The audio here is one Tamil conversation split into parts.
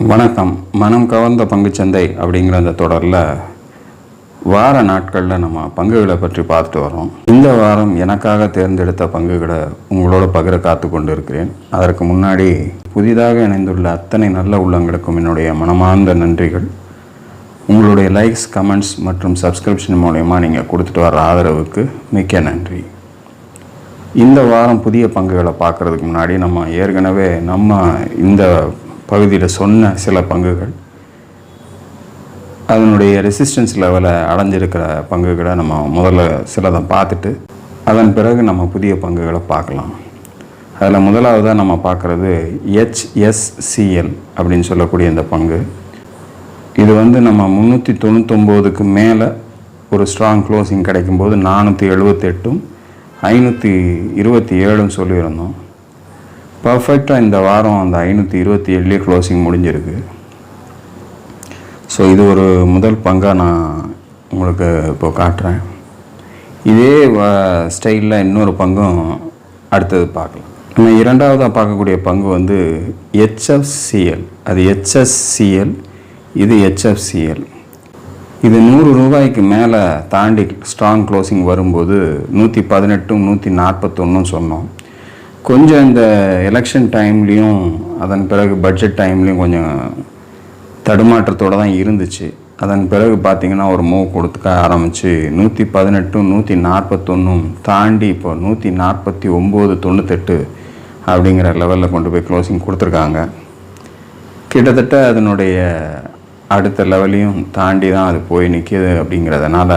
வணக்கம். மனம் கவர்ந்த பங்குச்சந்தை அப்படிங்கிற அந்த தொடரில் வார நாட்களில் நம்ம பங்குகளை பற்றி பார்த்துட்டு வரோம். இந்த வாரம் எனக்காக தேர்ந்தெடுத்த பங்குகளை உங்களோட பகிர காத்து கொண்டு இருக்கிறேன். அதற்கு முன்னாடி புதிதாக இணைந்துள்ள அத்தனை நல்ல உள்ளங்களுக்கும் என்னுடைய மனமார்ந்த நன்றிகள். உங்களுடைய லைக்ஸ், கமெண்ட்ஸ் மற்றும் சப்ஸ்கிரிப்ஷன் மூலயமா நீங்கள் கொடுத்துட்டு வர ஆதரவுக்கு மிக்க நன்றி. இந்த வாரம் புதிய பங்குகளை பார்க்குறதுக்கு முன்னாடி நம்ம ஏற்கனவே இந்த பகுதியில் சொன்ன சில பங்குகள் அதனுடைய ரெசிஸ்டன்ஸ் லெவலை அடைஞ்சிருக்கிற பங்குகளை நம்ம முதல்ல சிலதை பார்த்துட்டு அதன் பிறகு நம்ம புதிய பங்குகளை பார்க்கலாம். அதில் முதலாவதாக நம்ம பார்க்குறது HSCL அப்படின்னு சொல்லக்கூடிய இந்த பங்கு. இது நம்ம 399க்கு மேலே ஒரு ஸ்ட்ராங் க்ளோசிங் கிடைக்கும்போது 478ம் 527ம் சொல்லியிருந்தோம். பர்ஃபெக்டாக இந்த வாரம் அந்த 527லேயே க்ளோசிங் முடிஞ்சிருக்கு. ஸோ இது ஒரு முதல் பங்காக நான் உங்களுக்கு இப்போ காட்டுறேன். இதே ஸ்டைலில் இன்னொரு பங்கும் அடுத்தது பார்க்கலாம். நம்ம இரண்டாவதாக பார்க்கக்கூடிய பங்கு HFCL. அது HSCL, இது HFCL. இது 100 ரூபாய்க்கு மேலே தாண்டி ஸ்ட்ராங் க்ளோசிங் வரும்போது 118ம் 141ம் சொன்னோம். கொஞ்சம் இந்த எலெக்ஷன் டைம்லேயும் அதன் பிறகு பட்ஜெட் டைம்லேயும் கொஞ்சம் தடுமாற்றத்தோடு தான் இருந்துச்சு. அதன் பிறகு பார்த்திங்கன்னா ஒரு மூவ் கொடுத்துக்க ஆரம்பித்து 118ம் 141ம் தாண்டி இப்போ 149.98 அப்படிங்கிற லெவலில் கொண்டு போய் க்ளோசிங் கொடுத்துருக்காங்க. கிட்டத்தட்ட அதனுடைய அடுத்த லெவலையும் தாண்டி தான் அது போய் நிற்கிது. அப்படிங்கிறதுனால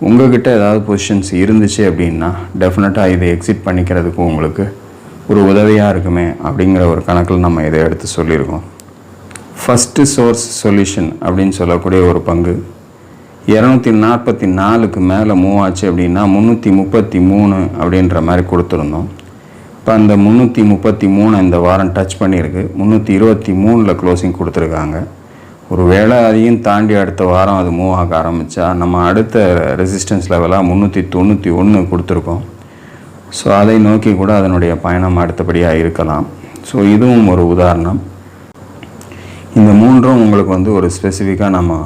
உங்கள்கிட்ட ஏதாவது பொசிஷன்ஸ் இருந்துச்சு அப்படின்னா டெஃபினட்டாக இதை எக்ஸிட் பண்ணிக்கிறதுக்கு உங்களுக்கு ஒரு உதவியாக இருக்குமே அப்படிங்கிற ஒரு கணக்கில் நம்ம இதை எடுத்து சொல்லியிருக்கோம். ஃபஸ்ட்டு சோர்ஸ் சொல்யூஷன் அப்படின்னு சொல்லக்கூடிய ஒரு பங்கு 244க்கு மேலே மூவ் ஆச்சு அப்படின்னா 333 அப்படின்ற மாதிரி கொடுத்துருந்தோம். இப்போ அந்த 333 இந்த வாரம் டச் பண்ணியிருக்கு. 323ல் க்ளோசிங் கொடுத்துருக்காங்க. ஒரு வேளை அதையும் தாண்டி அடுத்த வாரம் அது மூவ் ஆக ஆரம்பித்தா நம்ம அடுத்த ரெசிஸ்டன்ஸ் லெவலாக 391 கொடுத்துருக்கோம். ஸோ அதை நோக்கி கூட அதனுடைய பயணம் அடுத்தபடியாக இருக்கலாம். ஸோ இதுவும் ஒரு உதாரணம். இந்த மூன்றும் உங்களுக்கு ஒரு ஸ்பெசிஃபிக்காக நம்ம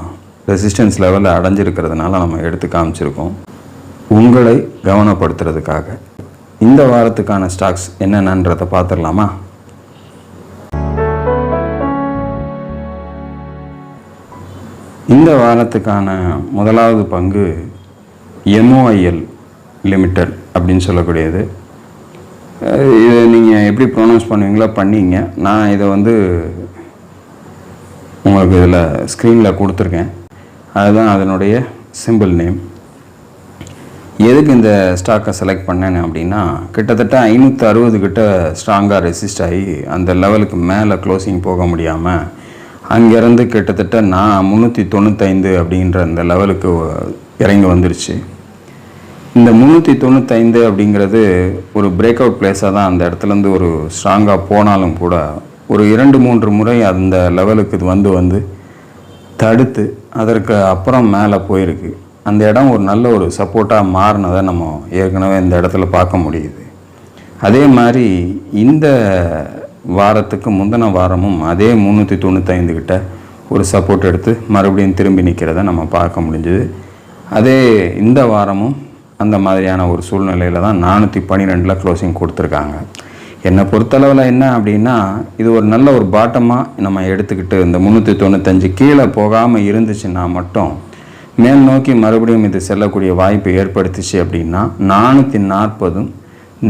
ரெசிஸ்டன்ஸ் லெவலில் அடைஞ்சிருக்கிறதுனால நம்ம எடுத்து காமிச்சிருக்கோம் உங்களை கவனப்படுத்துறதுக்காக. இந்த வாரத்துக்கான ஸ்டாக்ஸ் என்னென்னன்றதை பார்த்துடலாமா? இந்த வாரத்துக்கான முதலாவது பங்கு MOIL லிமிடெட் அப்படின்னு சொல்லக்கூடியது. இதை நீங்கள் எப்படி ப்ரொனவுன்ஸ் பண்ணுவீங்களோ பண்ணிங்க. நான் இதை உங்களுக்கு இதில் ஸ்க்ரீனில் கொடுத்துருக்கேன். அதுதான் அதனுடைய சிம்பிள் நேம். எதுக்கு இந்த ஸ்டாக்கை செலக்ட் பண்ணேன்னு அப்படின்னா, கிட்டத்தட்ட 560 கிட்ட ஸ்ட்ராங்காக ரெசிஸ்ட் ஆகி அந்த லெவலுக்கு மேலே க்ளோசிங் போக முடியாமல் அங்கேருந்து கிட்டத்தட்ட 395 அப்படின்ற அந்த லெவலுக்கு இறங்கி வந்துருச்சு. இந்த 395 அப்படிங்கிறது ஒரு பிரேக் அவுட் பிளேஸாக தான் அந்த இடத்துலேருந்து ஒரு ஸ்ட்ராங்காக போனாலும் கூட ஒரு 2-3 முறை அந்த லெவலுக்கு இது வந்து தடுத்து அதற்கு அப்புறம் மேலே போயிருக்கு. அந்த இடம் ஒரு நல்ல ஒரு சப்போர்ட்டாக மாறினதை நம்ம ஏற்கனவே இந்த இடத்துல பார்க்க முடியுது. அதே மாதிரி இந்த வாரத்துக்கு முந்தின வாரமும் அதே 395 கிட்ட ஒரு சப்போர்ட் எடுத்து மறுபடியும் திரும்பி நிற்கிறத நம்ம பார்க்க முடிஞ்சுது. அதே இந்த வாரமும் அந்த மாதிரியான ஒரு சூழ்நிலையில் தான் 412ல் க்ளோசிங் கொடுத்துருக்காங்க. என்னை பொறுத்தளவில் என்ன அப்படின்னா, இது ஒரு நல்ல ஒரு பாட்டமாக நம்ம எடுத்துக்கிட்டு இந்த 395 கீழே போகாமல் இருந்துச்சுன்னா மட்டும் மேல் நோக்கி மறுபடியும் இது செல்லக்கூடிய வாய்ப்பு ஏற்படுத்திச்சு அப்படின்னா 440ம்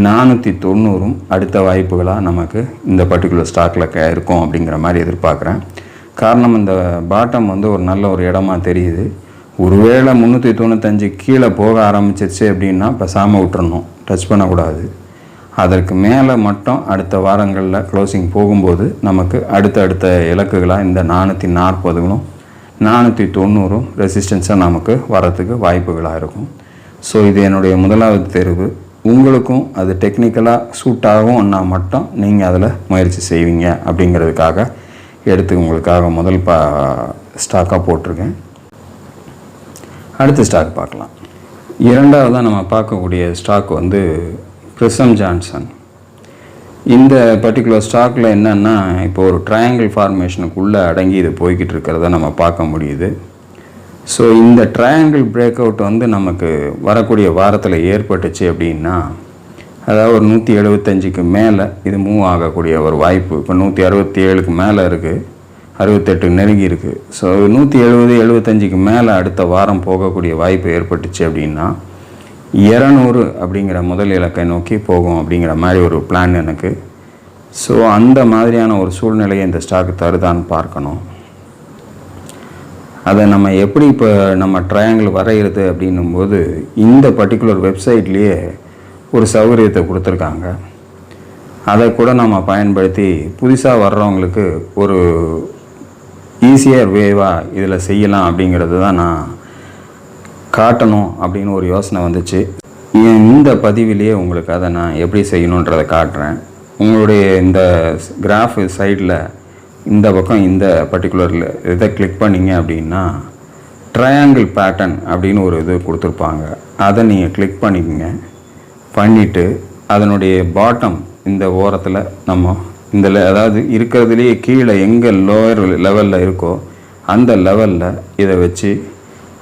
490ம் அடுத்த வாய்ப்புகளாக நமக்கு இந்த பர்டிகுலர் ஸ்டாக்கில் இருக்கும் அப்படிங்கிற மாதிரி எதிர்பார்க்குறேன். காரணம், இந்த பாட்டம் ஒரு நல்ல ஒரு இடமா தெரியுது. ஒருவேளை 395 கீழே போக ஆரம்பிச்சிருச்சு அப்படின்னா பேசாமல் விட்டுறணும், டச் பண்ணக்கூடாது. அதற்கு மேலே மட்டும் அடுத்த வாரங்களில் க்ளோசிங் போகும்போது நமக்கு அடுத்த இலக்குகளாக இந்த 440களும் 490ம் ரெசிஸ்டன்ஸாக நமக்கு வரத்துக்கு வாய்ப்புகளாக இருக்கும். ஸோ இது என்னுடைய முதலாவது தேர்வு. உங்களுக்கும் அது டெக்னிக்கலாக சூட்டாகவும் மட்டும் நீங்கள் அதில் முயற்சி செய்வீங்க அப்படிங்கிறதுக்காக எடுத்து உங்களுக்காக முதல் ஸ்டாக்காக போட்டிருக்கேன். அடுத்த ஸ்டாக் பார்க்கலாம். இரண்டாவதாக நம்ம பார்க்கக்கூடிய ஸ்டாக் பிரிசம் ஜான்சன். இந்த பர்டிகுலர் ஸ்டாக்கில் என்னென்னா இப்போ ஒரு ட்ரையாங்கிள் ஃபார்மேஷனுக்குள்ளே அடங்கி இது போய்கிட்டு இருக்கிறத நம்ம பார்க்க முடியுது. ஸோ இந்த ட்ரையாங்கிள் பிரேக் அவுட் வந்து நமக்கு வரக்கூடிய வாரத்தில் ஏற்பட்டுச்சு அப்படின்னா, அதாவது ஒரு 175க்கு மேலே இது மூவ் ஆகக்கூடிய ஒரு வாய்ப்பு. இப்போ 167க்கு மேலே இருக்குது, 68 நெருங்கி இருக்குது. ஸோ 170 75க்கு மேலே அடுத்த வாரம் போகக்கூடிய வாய்ப்பு ஏற்பட்டுச்சு அப்படின்னா 200 அப்படிங்கிற முதல் இலக்கை நோக்கி போகும் அப்படிங்கிற மாதிரி ஒரு பிளான் எனக்கு. ஸோ அந்த மாதிரியான ஒரு சூழ்நிலையை இந்த ஸ்டாக்கு தருதான்னு பார்க்கணும். அதை நம்ம எப்படி இப்போ நம்ம ட்ரையாங்கிள் வரைகிறது அப்படின்னும்போது இந்த பர்டிகுலர் வெப்சைட்லேயே ஒரு சௌகரியத்தை கொடுத்துருக்காங்க. அதை கூட நம்ம பயன்படுத்தி புதுசாக வர்றவங்களுக்கு ஒரு ஈஸியர் வேவாக இதில் செய்யலாம் அப்படிங்கிறது தான் நான் காட்டணும் அப்படின்னு ஒரு யோசனை வந்துச்சு. இந்த பதிவிலேயே உங்களுக்கு அதை நான் எப்படி செய்யணுன்றதை காட்டுறேன். உங்களுடைய இந்த கிராஃப் சைடில் இந்த பக்கம் இந்த பர்டிகுலரில் இதை கிளிக் பண்ணிங்க அப்படின்னா ட்ரையாங்கிள் பேட்டர்ன் அப்படின்னு ஒரு இது கொடுத்துருப்பாங்க. அதை நீங்கள் கிளிக் பண்ணிக்கங்க. பண்ணிவிட்டு அதனுடைய பாட்டம் இந்த ஓரத்தில் நம்ம இந்த அதாவது இருக்கிறதுலேயே கீழே எங்கே லோயர் லெவலில் இருக்கோ அந்த லெவலில் இதை வச்சு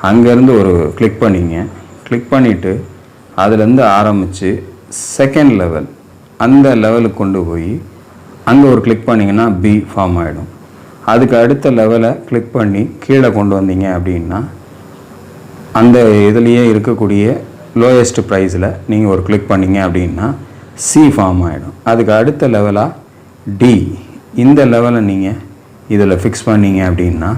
அங்கேருந்து ஒரு கிளிக் பண்ணிங்க. கிளிக் பண்ணிவிட்டு அதுலேருந்து ஆரம்பித்து செகண்ட் லெவல் அந்த லெவலுக்கு கொண்டு போய் அங்கே ஒரு கிளிக் பண்ணிங்கன்னா பி ஃபார்ம் ஆகிடும். அதுக்கு அடுத்த லெவலை கிளிக் பண்ணி கீழே கொண்டு வந்தீங்க அப்படின்னா அந்த இதுலேயே இருக்கக்கூடிய லோயஸ்ட் ப்ரைஸில் நீங்கள் ஒரு கிளிக் பண்ணிங்க அப்படின்னா சி ஃபார்ம் ஆகிடும். அதுக்கு அடுத்த லெவலாக டி, இந்த லெவலை நீங்கள் இதில் ஃபிக்ஸ் பண்ணிங்க அப்படின்னா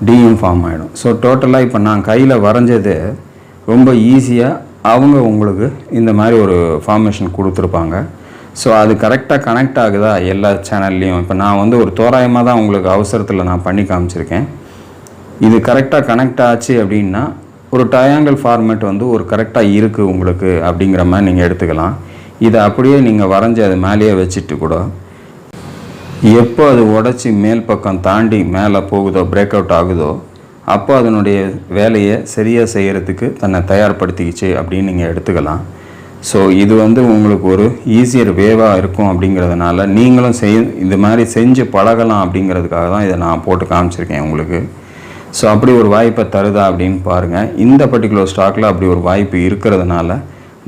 டியும் ஃபார்ம் ஆகிடும். ஸோ டோட்டலாக இப்போ நான் கையில் வரைஞ்சது ரொம்ப ஈஸியாக அவங்க உங்களுக்கு இந்த மாதிரி ஒரு ஃபார்மேஷன் கொடுத்துருப்பாங்க. ஸோ அது கரெக்டாக கனெக்ட் ஆகுதா எல்லா சேனல்லையும். இப்போ நான் வந்து ஒரு தோராயமாக தான் உங்களுக்கு அவசரத்தில் நான் பண்ணி காமிச்சிருக்கேன். இது கரெக்டாக கனெக்ட் ஆச்சு அப்படின்னா ஒரு ட்ரையாங்கிள் ஃபார்மேட் வந்து ஒரு கரெக்டாக இருக்குது உங்களுக்கு அப்படிங்கிற மாதிரி நீங்கள் எடுத்துக்கலாம். இதை அப்படியே நீங்கள் வரைஞ்சி அது மேலேயே வச்சுட்டு கூட எப்போ அது உடச்சி மேல் பக்கம் தாண்டி மேலே போகுதோ பிரேக் அவுட் ஆகுதோ அப்போ அதனுடைய வேலையை சரியாக செய்கிறதுக்கு தன்னை தயார்படுத்திக்கிச்சு அப்படின்னு நீங்கள் எடுத்துக்கலாம். ஸோ இது வந்து உங்களுக்கு ஒரு ஈஸியர் வேவாக இருக்கும் அப்படிங்கிறதுனால நீங்களும் இது மாதிரி செஞ்சு பழகலாம் அப்படிங்கிறதுக்காக தான் இதை நான் போட்டு காமிச்சிருக்கேன் உங்களுக்கு. ஸோ அப்படி ஒரு வாய்ப்பை தருதா அப்படின்னு பாருங்கள். இந்த பர்டிகுலர் ஸ்டாக்கில் அப்படி ஒரு வாய்ப்பு இருக்கிறதுனால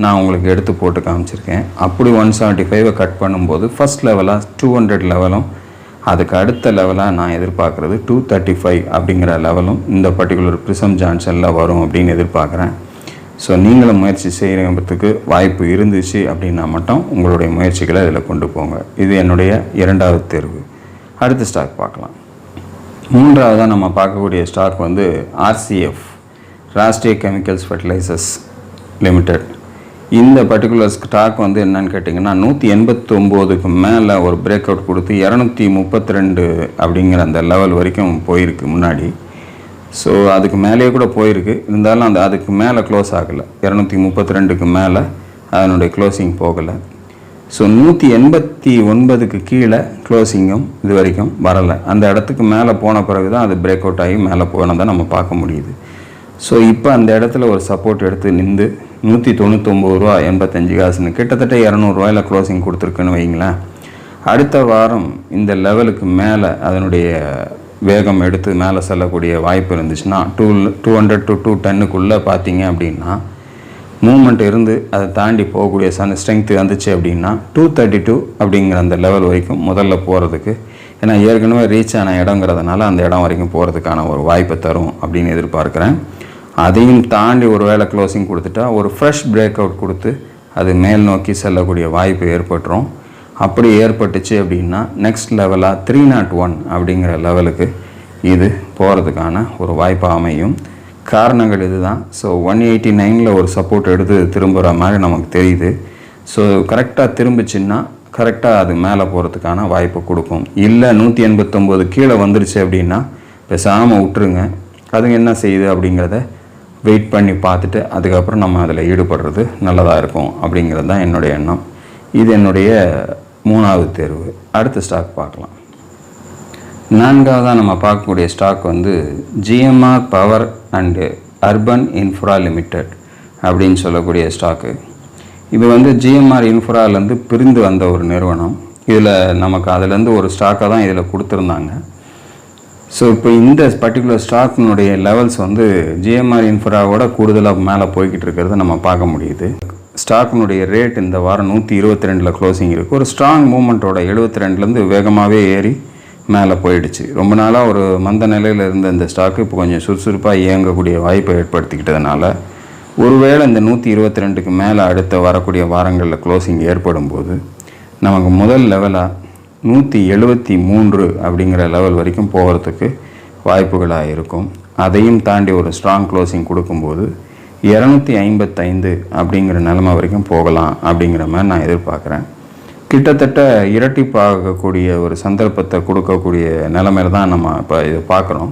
நான் உங்களுக்கு எடுத்து போட்டு காமிச்சிருக்கேன். அப்படி 175 கட் பண்ணும்போது ஃபஸ்ட் லெவலாக 200 லெவலும் அதுக்கு அடுத்த லெவலாக நான் எதிர்பார்க்குறது 235 அப்படிங்கிற லெவலும் இந்த பர்டிகுலர் ப்ரிசம் ஜான்சனில் வரும் அப்படின்னு எதிர்பார்க்குறேன். ஸோ நீங்களும் முயற்சி செய்கிறதுக்கு வாய்ப்பு இருந்துச்சு அப்படின்னா மட்டும் உங்களுடைய முயற்சிகளை இதில் கொண்டு போங்க. இது என்னுடைய இரண்டாவது தேர்வு. அடுத்த ஸ்டாக் பார்க்கலாம். மூன்றாவதாக நம்ம பார்க்கக்கூடிய ஸ்டாக் வந்து RCF, Rashtriya chemicals fertilisers limited. இந்த பர்டிகுலர் ஸ்டாக் வந்து என்னன்னு கேட்டிங்கன்னா 189க்கு மேலே ஒரு பிரேக் அவுட் கொடுத்து 232 அப்படிங்கிற அந்த லெவல் வரைக்கும் போயிருக்கு முன்னாடி. ஸோ அதுக்கு மேலேயே கூட போயிருக்கு, இருந்தாலும் அதுக்கு மேலே க்ளோஸ் ஆகலை. 232க்கு மேலே அதனுடைய க்ளோசிங் போகலை. ஸோ 189க்கு கீழே க்ளோசிங்கும் இது வரைக்கும் வரலை. அந்த இடத்துக்கு மேலே போன பிறகு தான் அது பிரேக் அவுட் ஆகி மேலே போனதை நம்ம பார்க்க முடியுது. ஸோ இப்போ அந்த இடத்துல ஒரு சப்போர்ட் எடுத்து நின்று 199 ரூபா 85 காசுன்னு கிட்டத்தட்ட 200 ரூபாயில் க்ளோசிங் கொடுத்துருக்குன்னு வைங்களேன். அடுத்த வாரம் இந்த லெவலுக்கு மேலே அதனுடைய வேகம் எடுத்து மேலே செல்லக்கூடிய வாய்ப்பு இருந்துச்சுன்னா 200 to 210க்குள்ளே பார்த்தீங்க அப்படின்னா மூமெண்ட் இருந்து அதை தாண்டி போகக்கூடிய ஸ்ட்ரென்த் வந்துச்சு அப்படின்னா 232 அப்படிங்கிற அந்த லெவல் வரைக்கும் முதல்ல போகிறதுக்கு, ஏன்னா ஏற்கனவே ரீச் ஆன இடங்கிறதுனால அந்த இடம் வரைக்கும் போகிறதுக்கான ஒரு வாய்ப்பை தரும் அப்படின்னு எதிர்பார்க்குறேன். அதையும் தாண்டி ஒரு வேளை க்ளோசிங் கொடுத்துட்டா ஒரு ஃப்ரெஷ் பிரேக் அவுட் கொடுத்து அது மேல் நோக்கி செல்லக்கூடிய வாய்ப்பு ஏற்பட்டுரும். அப்படி ஏற்பட்டுச்சு அப்படின்னா நெக்ஸ்ட் லெவலாக 301 அப்படிங்கிற லெவலுக்கு இது போகிறதுக்கான ஒரு வாய்ப்பாக அமையும். காரணங்கள் இதுதான். ஸோ 189ல் ஒரு சப்போர்ட் எடுத்து திரும்புகிற மாதிரி நமக்கு தெரியுது. ஸோ கரெக்டாக திரும்பிச்சின்னா கரெக்டாக அது மேலே போகிறதுக்கான வாய்ப்பு கொடுக்கும். இல்லை 189 கீழே வந்துருச்சு அப்படின்னா பேசாமல் விட்டுருங்க. அது என்ன செய்யுது அப்படிங்கிறத வெயிட் பண்ணி பார்த்துட்டு அதுக்கப்புறம் நம்ம அதில் ஈடுபடுறது நல்லதாக இருக்கும் அப்படிங்கிறது தான் என்னுடைய எண்ணம். இது என்னுடைய மூணாவது தேர்வு. அடுத்த ஸ்டாக் பார்க்கலாம். நான்காவதாக நம்ம பார்க்கக்கூடிய ஸ்டாக் வந்து GMR power and urban infra limited அப்படின்னு சொல்லக்கூடிய ஸ்டாக்கு. இது வந்து ஜிஎம்ஆர் இன்ஃப்ராலேருந்து பிரிந்து வந்த ஒரு நிறுவனம். இதில் நமக்கு அதுலேருந்து ஒரு ஸ்டாக்கை தான் இதில் கொடுத்துருந்தாங்க. ஸோ இப்போ இந்த பர்டிகுலர் ஸ்டாக்கினுடைய லெவல்ஸ் வந்து ஜிஎம்ஆர் இன்ஃப்ராவோட கூடுதலாக மேலே போய்கிட்டு இருக்கிறத நம்ம பார்க்க முடியுது. ஸ்டாக்கினுடைய ரேட் இந்த வாரம் 122 க்ளோசிங் இருக்குது. ஒரு ஸ்ட்ராங் மூமெண்ட்டோட 72லேருந்து வேகமாகவே ஏறி மேலே போயிடுச்சு. ரொம்ப நாளாக ஒரு மந்த நிலையில் இருந்த இந்த ஸ்டாக்கு இப்போ கொஞ்சம் சுறுசுறுப்பாக இயங்கக்கூடிய வாய்ப்பை ஏற்படுத்திக்கிட்டதுனால ஒருவேளை இந்த 122க்கு மேலே அடுத்த வரக்கூடிய வாரங்களில் க்ளோசிங் ஏற்படும் போது நமக்கு முதல் லெவலாக 173 அப்படிங்கிற லெவல் வரைக்கும் போகிறதுக்கு வாய்ப்புகளாக இருக்கும். அதையும் தாண்டி ஒரு ஸ்ட்ராங் க்ளோசிங் கொடுக்கும்போது 255 அப்படிங்கிற நிலைமை வரைக்கும் போகலாம் அப்படிங்கிற மாதிரி நான் எதிர்பார்க்குறேன். கிட்டத்தட்ட இரட்டிப்பாகக்கூடிய ஒரு சந்தர்ப்பத்தை கொடுக்கக்கூடிய நிலைமையில் தான் நம்ம இப்போ இதை பார்க்குறோம்.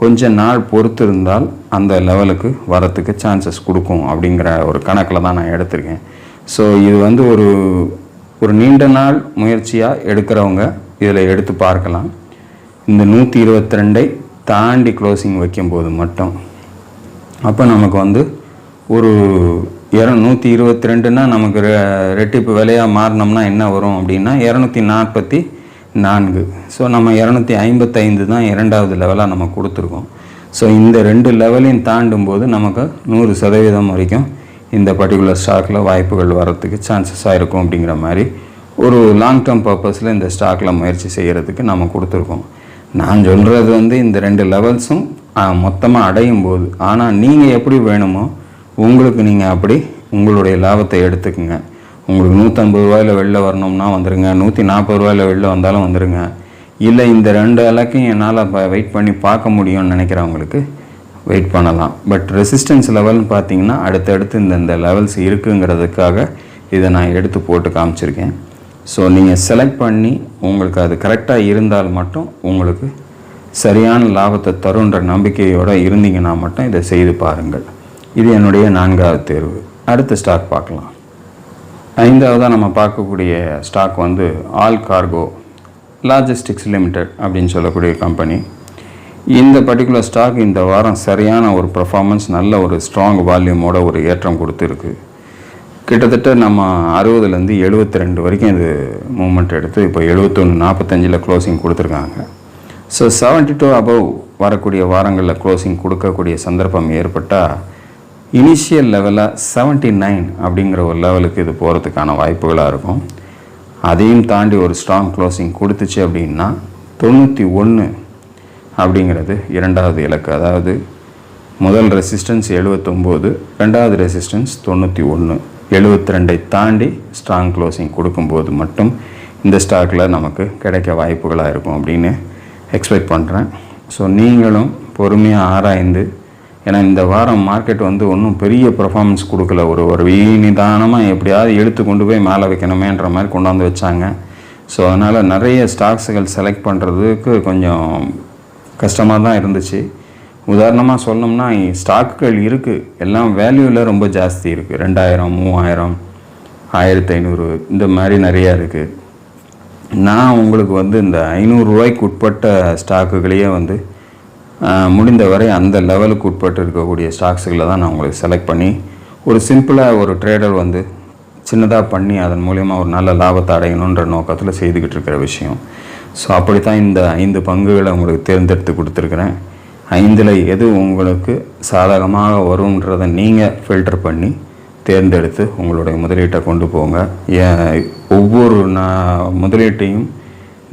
கொஞ்ச நாள் பொறுத்து இருந்தால் அந்த லெவலுக்கு வரத்துக்கு சான்சஸ் கொடுக்கும் அப்படிங்கிற ஒரு கணக்கில் தான் நான் எடுத்திருக்கேன். ஸோ இது வந்து ஒரு நீண்ட நாள் முயற்சியாக எடுக்கிறவங்க இதில் எடுத்து பார்க்கலாம். இந்த 122ஐ தாண்டி க்ளோசிங் வைக்கும்போது மட்டும் அப்போ நமக்கு வந்து ஒரு 122ன்னா நமக்கு ரெட்டிப்பு விலையாக மாறினோம்னா என்ன வரும் அப்படின்னா 244. ஸோ நம்ம 255 தான் இரண்டாவது லெவலாக நம்ம கொடுத்துருக்கோம். ஸோ இந்த 2 லெவலையும் தாண்டும் போது நமக்கு 100% வரைக்கும் இந்த பர்டிகுலர் ஸ்டாக்கில் வாய்ப்புகள் வரத்துக்கு சான்சஸாக இருக்கும். அப்படிங்கிற மாதிரி ஒரு லாங் டேர்ம் பர்பஸில் இந்த ஸ்டாக்கில் முயற்சி செய்கிறதுக்கு நம்ம கொடுத்துருக்கோம். நான் சொல்கிறது வந்து இந்த 2 லெவல்ஸும் மொத்தமாக அடையும் போது, ஆனால் நீங்கள் எப்படி வேணுமோ உங்களுக்கு நீங்கள் அப்படி உங்களுடைய லாபத்தை எடுத்துக்குங்க. உங்களுக்கு 150 ரூபாயில் வெளில வரணும்னா வந்துடுங்க, 140 ரூபாயில் வெளில வந்தாலும் வந்துடுங்க. இல்லை இந்த 2 இலக்கையும் என்னால் வெயிட் பண்ணி பார்க்க முடியும்னு நினைக்கிறவங்களுக்கு வெயிட் பண்ணலாம். பட் ரெசிஸ்டன்ஸ் லெவல்னு பார்த்தீங்கன்னா அடுத்தடுத்து இந்த லெவல்ஸ் இருக்குங்கிறதுக்காக இதை நான் எடுத்து போட்டு காமிச்சிருக்கேன். ஸோ நீங்கள் செலக்ட் பண்ணி உங்களுக்கு அது கரெக்டாக இருந்தால் மட்டும் உங்களுக்கு சரியான லாபத்தை தருன்ற நம்பிக்கையோடு இருந்தீங்கன்னா மட்டும் இதை செய்து பாருங்கள். இது என்னுடைய 4வது தேர்வு. அடுத்த ஸ்டாக் பார்க்கலாம். 5வதாக நம்ம பார்க்கக்கூடிய ஸ்டாக் வந்து ஆல் கார்கோ லாஜிஸ்டிக்ஸ் லிமிடெட் அப்படின்னு சொல்லக்கூடிய கம்பெனி. இந்த பர்டிகுலர் ஸ்டாக் இந்த வாரம் சரியான ஒரு பர்ஃபார்மன்ஸ், நல்ல ஒரு ஸ்ட்ராங் வால்யூமோட ஒரு ஏற்றம் கொடுத்துருக்கு. கிட்டத்தட்ட நம்ம 60லேருந்து 72 வரைக்கும் இது மூமெண்ட் எடுத்து இப்போ 71.45 க்ளோசிங் கொடுத்துருக்காங்க. ஸோ 72 அபவ் வரக்கூடிய வாரங்களில் க்ளோசிங் கொடுக்கக்கூடிய சந்தர்ப்பம் ஏற்பட்டால் இனிஷியல் லெவலாக 79 அப்படிங்கிற ஒரு லெவலுக்கு இது போகிறதுக்கான வாய்ப்புகளாக இருக்கும். அதையும் தாண்டி ஒரு ஸ்ட்ராங் க்ளோசிங் கொடுத்துச்சு அப்படின்னா 91 அப்படிங்கிறது இரண்டாவது இலக்கு. அதாவது முதல் ரெசிஸ்டன்ஸ் 79, ரெண்டாவது ரெசிஸ்டன்ஸ் 91. 72ஐ தாண்டி ஸ்ட்ராங் க்ளோசிங் கொடுக்கும்போது மட்டும் இந்த ஸ்டாக்கில் நமக்கு கிடைக்க வாய்ப்புகளாக இருக்கும் அப்படின்னு எக்ஸ்பெக்ட் பண்ணுறேன். ஸோ நீங்களும் பொறுமையாக ஆராய்ந்து, ஏன்னா இந்த வாரம் மார்க்கெட் வந்து ஒன்றும் பெரிய பர்ஃபார்மன்ஸ் கொடுக்கல. ஒரு நிதானமாக எப்படியாவது இழுத்து கொண்டு போய் மேலே வைக்கணுமேன்ற மாதிரி கொண்டாந்து வச்சாங்க. ஸோ அதனால் நிறைய ஸ்டாக்ஸுகள் செலக்ட் பண்ணுறதுக்கு கொஞ்சம் கஷ்டமாக தான் இருந்துச்சு. உதாரணமாக சொல்லணும்னா ஸ்டாக்குகள் இருக்குது, எல்லாம் வேல்யூவில் ரொம்ப ஜாஸ்தி இருக்குது. 2000, 3000, 1500 இந்த மாதிரி நிறையா இருக்குது. நான் உங்களுக்கு வந்து இந்த 500 ரூபாய்க்கு உட்பட்ட ஸ்டாக்குகளையே வந்து முடிந்த வரை அந்த லெவலுக்கு உட்பட்டு இருக்கக்கூடிய ஸ்டாக்ஸுகளை தான் நான் உங்களுக்கு செலக்ட் பண்ணி ஒரு சிம்பிளாக ஒரு ட்ரேடர் வந்து சின்னதாக பண்ணி அதன் மூலயமா ஒரு நல்ல லாபத்தை அடையணுன்ற நோக்கத்தில் செய்துக்கிட்டு இருக்கிற விஷயம். ஸோ அப்படி தான் இந்த 5 பங்குகளை உங்களுக்கு தேர்ந்தெடுத்து கொடுத்துருக்குறேன். 5ல் எது உங்களுக்கு சாதகமாக வரும்ன்றதை நீங்கள் ஃபில்டர் பண்ணி தேர்ந்தெடுத்து உங்களுடைய முதலீட்டை கொண்டு போங்க. ஒவ்வொரு முதலீட்டையும்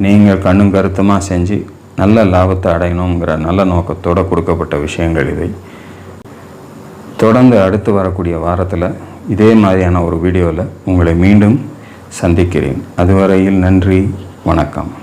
நீங்கள் கண்ணும் கருத்துமாக செஞ்சு நல்ல லாபத்தை அடையணுங்கிற நல்ல நோக்கத்தோடு கொடுக்கப்பட்ட விஷயங்கள் இதை. தொடர்ந்து அடுத்து வரக்கூடிய வாரத்தில் இதே மாதிரியான ஒரு வீடியோவில் உங்களை மீண்டும் சந்திக்கிறேன். அதுவரையில் நன்றி, வணக்கம்.